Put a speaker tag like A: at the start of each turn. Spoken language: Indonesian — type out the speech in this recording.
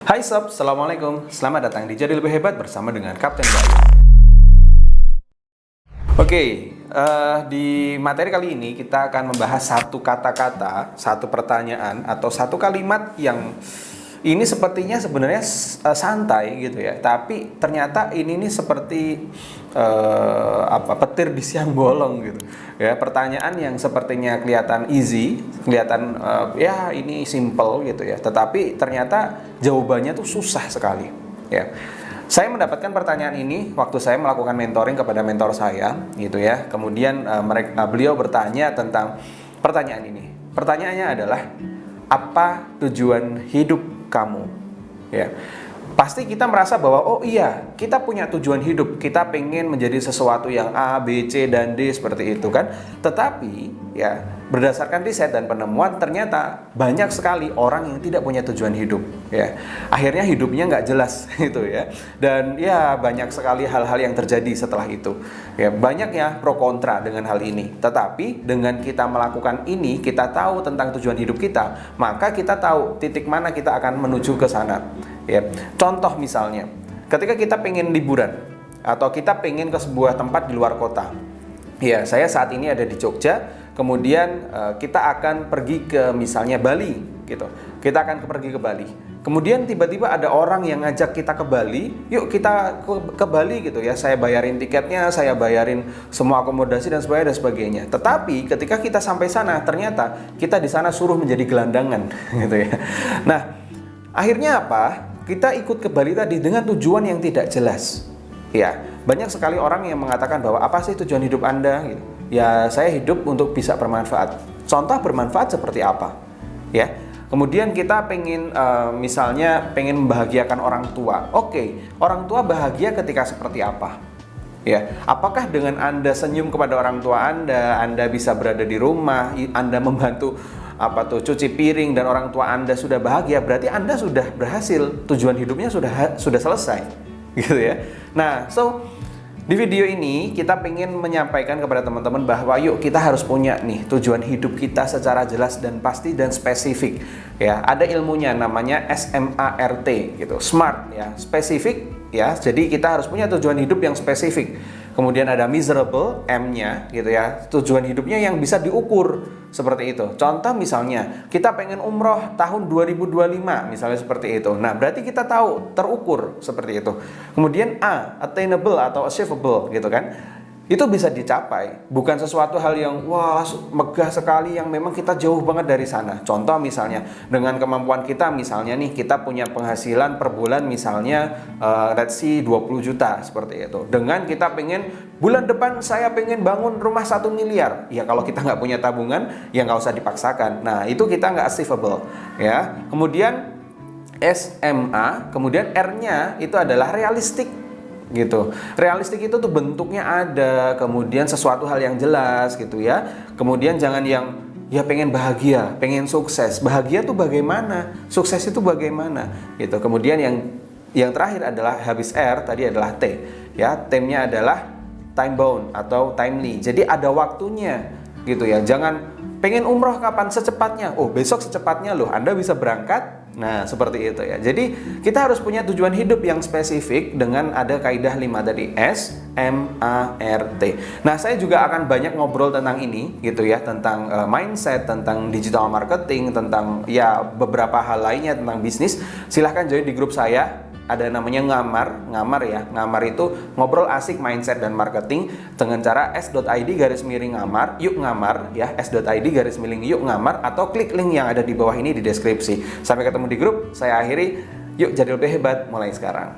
A: Hai sob, Assalamualaikum. Selamat datang di Jadi Lebih Hebat bersama dengan Kapten Bayu. Oke, di materi kali ini kita akan membahas satu kata-kata, satu pertanyaan, atau satu kalimat yang ini sepertinya sebenarnya santai gitu ya. Tapi ternyata ini nih seperti petir di siang bolong gitu. Ya, pertanyaan yang sepertinya kelihatan easy, kelihatan ya ini simple gitu ya. Tetapi ternyata jawabannya tuh susah sekali. Ya. Saya mendapatkan pertanyaan ini waktu saya melakukan mentoring kepada mentor saya, gitu ya. Kemudian beliau bertanya tentang pertanyaan ini. Pertanyaannya adalah, apa tujuan hidup kamu? Ya, pasti kita merasa bahwa oh iya, kita punya tujuan hidup, kita pengen menjadi sesuatu yang A, B, C, dan D seperti itu kan. Tetapi ya, berdasarkan riset dan penemuan ternyata banyak sekali orang yang tidak punya tujuan hidup ya. Akhirnya hidupnya nggak jelas gitu ya. Dan ya banyak sekali hal-hal yang terjadi setelah itu. Ya, banyak ya pro kontra dengan hal ini. Tetapi dengan kita melakukan ini, kita tahu tentang tujuan hidup kita, maka kita tahu titik mana kita akan menuju ke sana. Ya. Contoh misalnya, ketika kita pengen liburan atau kita pengen ke sebuah tempat di luar kota. Ya, saya saat ini ada di Jogja. Kemudian kita akan pergi ke misalnya Bali gitu. Kita akan pergi ke Bali. Kemudian tiba-tiba ada orang yang ngajak kita ke Bali, yuk kita ke Bali gitu ya. Saya bayarin tiketnya, saya bayarin semua akomodasi dan sebagainya. Tetapi ketika kita sampai sana, ternyata kita di sana suruh menjadi gelandangan gitu ya. Nah, akhirnya apa? Kita ikut ke Bali tadi dengan tujuan yang tidak jelas. Ya, banyak sekali orang yang mengatakan bahwa apa sih tujuan hidup Anda gitu. Ya, saya hidup untuk bisa bermanfaat. Contoh bermanfaat seperti apa? Ya. Kemudian kita pengen misalnya pengen membahagiakan orang tua. Oke, orang tua bahagia ketika seperti apa? Ya, apakah dengan Anda senyum kepada orang tua Anda bisa berada di rumah, Anda membantu cuci piring dan orang tua Anda sudah bahagia, berarti Anda sudah berhasil, tujuan hidupnya sudah selesai. Gitu ya. Nah, di video ini kita ingin menyampaikan kepada teman-teman bahwa yuk kita harus punya nih tujuan hidup kita secara jelas dan pasti dan spesifik. Ya, ada ilmunya namanya SMART gitu. Smart ya, spesifik ya. Jadi kita harus punya tujuan hidup yang spesifik. Kemudian ada miserable, M-nya gitu ya. Tujuan hidupnya yang bisa diukur seperti itu. Contoh misalnya, kita pengen umroh tahun 2025 misalnya seperti itu. Nah, berarti kita tahu terukur seperti itu. Kemudian A, attainable atau achievable gitu kan. Itu bisa dicapai, bukan sesuatu hal yang wah megah sekali yang memang kita jauh banget dari sana. Contoh misalnya dengan kemampuan kita, misalnya nih kita punya penghasilan per bulan misalnya let's see 20 juta seperti itu. Dengan kita pengen bulan depan saya pengen bangun rumah 1 miliar. Ya kalau kita nggak punya tabungan ya nggak usah dipaksakan. Nah itu kita nggak achievable ya. Kemudian SMA, kemudian R-nya itu adalah realistik gitu. Realistik itu tuh bentuknya ada, kemudian sesuatu hal yang jelas gitu ya. Kemudian jangan yang ya pengen bahagia, pengen sukses. Bahagia tuh bagaimana? Sukses itu bagaimana? Gitu. Kemudian yang terakhir adalah habis R, tadi adalah T. Ya, T-nya adalah time bound atau timely. Jadi ada waktunya gitu ya. Jangan pengen umroh kapan? Secepatnya. Oh, besok secepatnya loh. Anda bisa berangkat. Nah, seperti itu ya. Jadi, kita harus punya tujuan hidup yang spesifik dengan ada kaidah 5 tadi, S, M, A, R, T. Nah, saya juga akan banyak ngobrol tentang ini gitu ya, tentang mindset, tentang digital marketing, tentang ya beberapa hal lainnya tentang bisnis. Silahkan join di grup saya. Ada namanya ngamar ya. Ngamar itu ngobrol asik mindset dan marketing dengan cara s.id/ngamar, yuk ngamar ya, s.id/yuk ngamar atau klik link yang ada di bawah ini di deskripsi. Sampai ketemu di grup, saya akhiri, yuk jadi lebih hebat mulai sekarang.